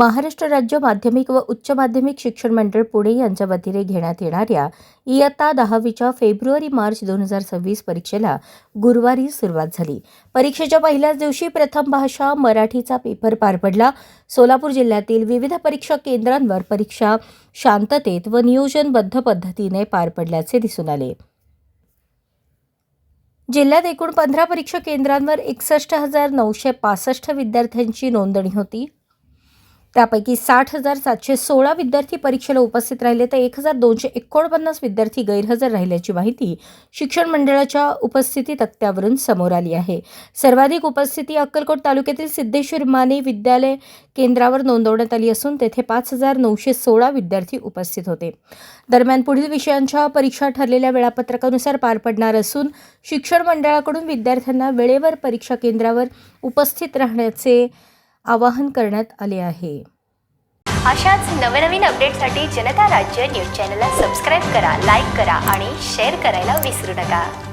महाराष्ट्र राज्य माध्यमिक व उच्च माध्यमिक शिक्षण मंडळ पुणे यांच्या वतीने घेण्यात येणाऱ्या इयत्ता 10वीच्या फेब्रुवारी-मार्च 2026 परीक्षेला गुरुवारी सुरुवात झाली। परीक्षेच्या पहिल्याच दिवशी प्रथम भाषा मराठीचा पेपर पार पडला। सोलापूर जिल्ह्यातील विविध परीक्षा केंद्रांवर परीक्षा शांततेत व नियोजनबद्ध पद्धतीने पार पडल्याचे दिसून आले। जिल्ह्यात एकूण 15 परीक्षा केंद्रांवर 61,965 विद्यार्थ्यांची नोंदणी होती। त्यापैकी 60,716 विद्यार्थी परीक्षेला उपस्थित राहिले तर 1,249 विद्यार्थी गैरहजर राहिल्याची माहिती शिक्षण मंडळाच्या उपस्थिती तक्त्यावरून समोर आली आहे। सर्वाधिक उपस्थिती अक्कलकोट तालुक्यातील सिद्धेश्वर माने विद्यालय केंद्रावर नोंदवण्यात आली असून तेथे 5,916 विद्यार्थी उपस्थित होते। दरम्यान पुढील विषयांच्या परीक्षा ठरलेल्या वेळापत्रकानुसार पार पडणार असून शिक्षण मंडळाकडून विद्यार्थ्यांना वेळेवर परीक्षा केंद्रावर उपस्थित राहण्याचे आवाहन करण्यात आले आहे। अशाच नवनवीन अपडेटसाठी जनता राज्य न्यूज चॅनलला सबस्क्राईब करा, लाईक करा आणि शेअर करायला विसरू नका।